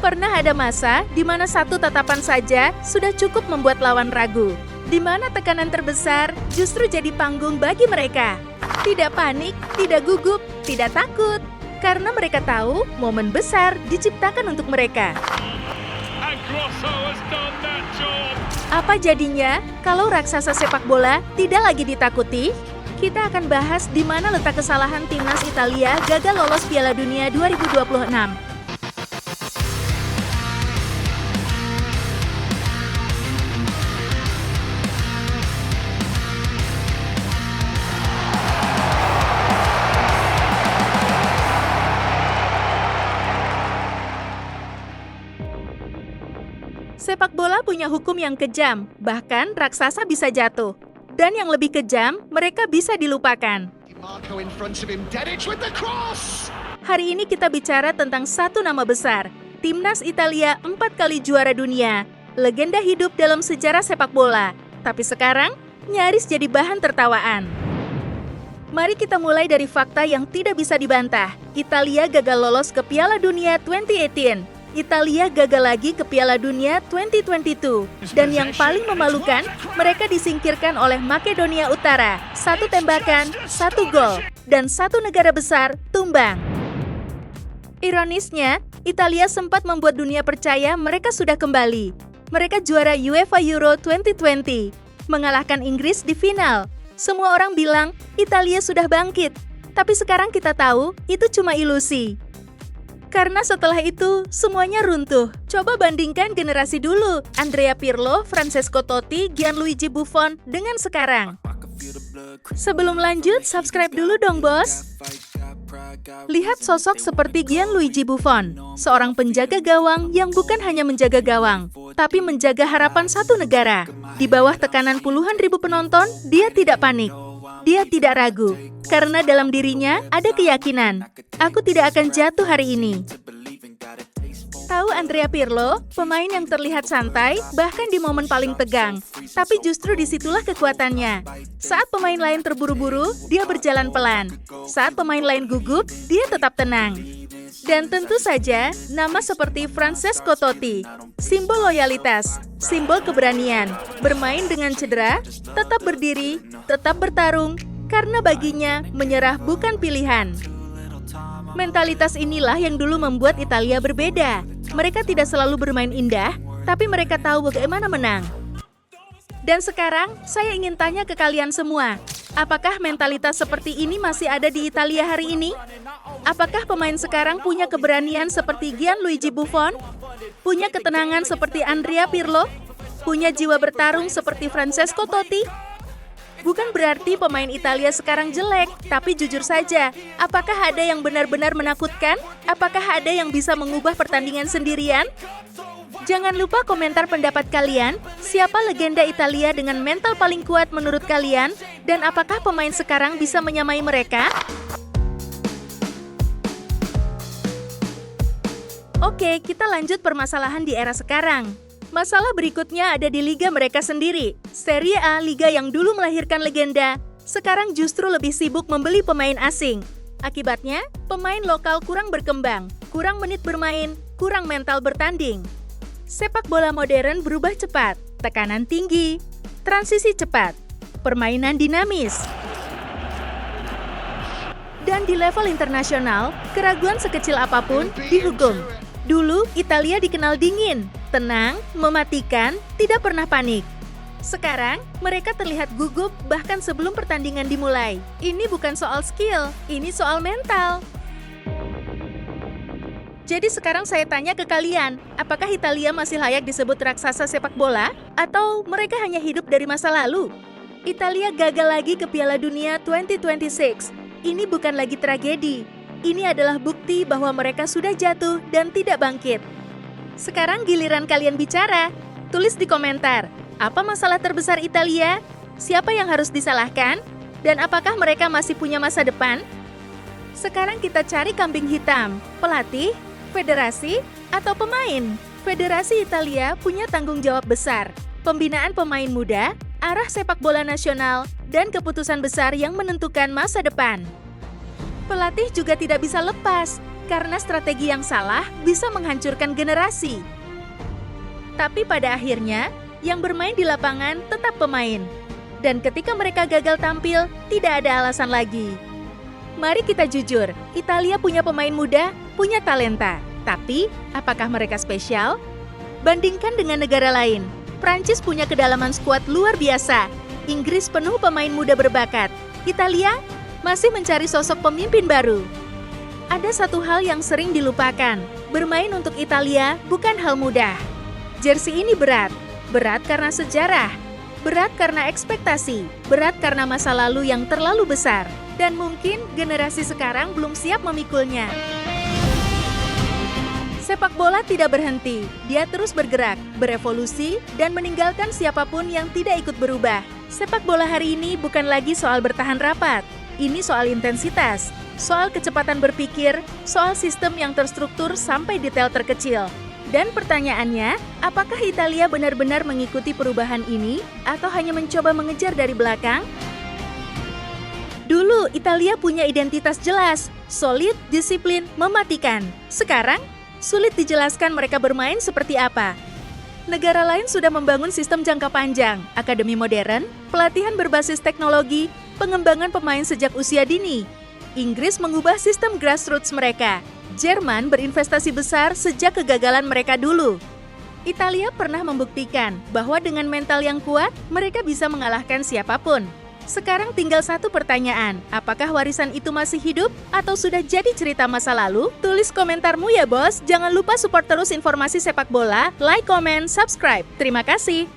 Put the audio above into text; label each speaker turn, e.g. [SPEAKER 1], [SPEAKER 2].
[SPEAKER 1] Pernah ada masa di mana satu tatapan saja sudah cukup membuat lawan ragu. Di mana tekanan terbesar justru jadi panggung bagi mereka. Tidak panik, tidak gugup, tidak takut. Karena mereka tahu momen besar diciptakan untuk mereka. Apa jadinya kalau raksasa sepak bola tidak lagi ditakuti? Kita akan bahas di mana letak kesalahan timnas Italia gagal lolos Piala Dunia 2026. Sepak bola punya hukum yang kejam, bahkan raksasa bisa jatuh. Dan yang lebih kejam, mereka bisa dilupakan. Hari ini kita bicara tentang satu nama besar, Timnas Italia 4 kali juara dunia, legenda hidup dalam sejarah sepak bola. Tapi sekarang, nyaris jadi bahan tertawaan. Mari kita mulai dari fakta yang tidak bisa dibantah. Italia gagal lolos ke Piala Dunia 2018. Italia gagal lagi ke Piala Dunia 2022. Dan yang paling memalukan, mereka disingkirkan oleh Makedonia Utara. 1 tembakan, 1 gol, dan 1 negara besar tumbang. Ironisnya, Italia sempat membuat dunia percaya mereka sudah kembali. Mereka juara UEFA Euro 2020, mengalahkan Inggris di final. Semua orang bilang Italia sudah bangkit, tapi sekarang kita tahu itu cuma ilusi. Karena setelah itu, semuanya runtuh. Coba bandingkan generasi dulu, Andrea Pirlo, Francesco Totti, Gianluigi Buffon, dengan sekarang. Sebelum lanjut, subscribe dulu dong, bos. Lihat sosok seperti Gianluigi Buffon, seorang penjaga gawang yang bukan hanya menjaga gawang, tapi menjaga harapan satu negara. Di bawah tekanan puluhan ribu penonton, dia tidak panik. Dia tidak ragu, karena dalam dirinya ada keyakinan, aku tidak akan jatuh hari ini. Tahu Andrea Pirlo, pemain yang terlihat santai, bahkan di momen paling tegang. Tapi justru disitulah kekuatannya. Saat pemain lain terburu-buru, dia berjalan pelan. Saat pemain lain gugup, dia tetap tenang. Dan tentu saja, nama seperti Francesco Totti, simbol loyalitas, simbol keberanian, bermain dengan cedera, tetap berdiri, tetap bertarung, karena baginya menyerah bukan pilihan. Mentalitas inilah yang dulu membuat Italia berbeda. Mereka tidak selalu bermain indah, tapi mereka tahu bagaimana menang. Dan sekarang, saya ingin tanya ke kalian semua, apakah mentalitas seperti ini masih ada di Italia hari ini? Apakah pemain sekarang punya keberanian seperti Gianluigi Buffon? Punya ketenangan seperti Andrea Pirlo? Punya jiwa bertarung seperti Francesco Totti? Bukan berarti pemain Italia sekarang jelek, tapi jujur saja, apakah ada yang benar-benar menakutkan? Apakah ada yang bisa mengubah pertandingan sendirian? Jangan lupa komentar pendapat kalian, siapa legenda Italia dengan mental paling kuat menurut kalian? Dan apakah pemain sekarang bisa menyamai mereka? Oke, kita lanjut permasalahan di era sekarang. Masalah berikutnya ada di liga mereka sendiri. Serie A, liga yang dulu melahirkan legenda, sekarang justru lebih sibuk membeli pemain asing. Akibatnya, pemain lokal kurang berkembang, kurang menit bermain, kurang mental bertanding. Sepak bola modern berubah cepat, tekanan tinggi, transisi cepat, permainan dinamis. Dan di level internasional, keraguan sekecil apapun dihukum. Dulu, Italia dikenal dingin, tenang, mematikan, tidak pernah panik. Sekarang, mereka terlihat gugup bahkan sebelum pertandingan dimulai. Ini bukan soal skill, ini soal mental. Jadi sekarang saya tanya ke kalian, apakah Italia masih layak disebut raksasa sepak bola? Atau mereka hanya hidup dari masa lalu? Italia gagal lagi ke Piala Dunia 2026. Ini bukan lagi tragedi. Ini adalah bukti bahwa mereka sudah jatuh dan tidak bangkit. Sekarang giliran kalian bicara. Tulis di komentar, apa masalah terbesar Italia? Siapa yang harus disalahkan? Dan apakah mereka masih punya masa depan? Sekarang kita cari kambing hitam, pelatih, federasi, atau pemain. Federasi Italia punya tanggung jawab besar. Pembinaan pemain muda, arah sepak bola nasional, dan keputusan besar yang menentukan masa depan. Pelatih juga tidak bisa lepas. karena strategi yang salah bisa menghancurkan generasi. Tapi pada akhirnya, yang bermain di lapangan tetap pemain. Dan ketika mereka gagal tampil, tidak ada alasan lagi. Mari kita jujur, Italia punya pemain muda, punya talenta. Tapi, apakah mereka spesial? Bandingkan dengan negara lain. Prancis punya kedalaman skuad luar biasa. Inggris penuh pemain muda berbakat. Italia masih mencari sosok pemimpin baru. Ada satu hal yang sering dilupakan. Bermain untuk Italia bukan hal mudah. Jersey ini berat. Berat karena sejarah. Berat karena ekspektasi. Berat karena masa lalu yang terlalu besar. Dan mungkin generasi sekarang belum siap memikulnya. Sepak bola tidak berhenti. Dia terus bergerak, berevolusi, dan meninggalkan siapapun yang tidak ikut berubah. Sepak bola hari ini bukan lagi soal bertahan rapat. Ini soal intensitas, soal kecepatan berpikir, soal sistem yang terstruktur sampai detail terkecil. Dan pertanyaannya, apakah Italia benar-benar mengikuti perubahan ini atau hanya mencoba mengejar dari belakang? Dulu, Italia punya identitas jelas, solid, disiplin, mematikan. Sekarang, sulit dijelaskan mereka bermain seperti apa. Negara lain sudah membangun sistem jangka panjang, akademi modern, pelatihan berbasis teknologi, pengembangan pemain sejak usia dini. Inggris mengubah sistem grassroots mereka. Jerman berinvestasi besar sejak kegagalan mereka dulu. Italia pernah membuktikan bahwa dengan mental yang kuat, mereka bisa mengalahkan siapapun. Sekarang tinggal satu pertanyaan, apakah warisan itu masih hidup atau sudah jadi cerita masa lalu? Tulis komentarmu ya bos, jangan lupa support terus informasi sepak bola, like, comment, subscribe. Terima kasih.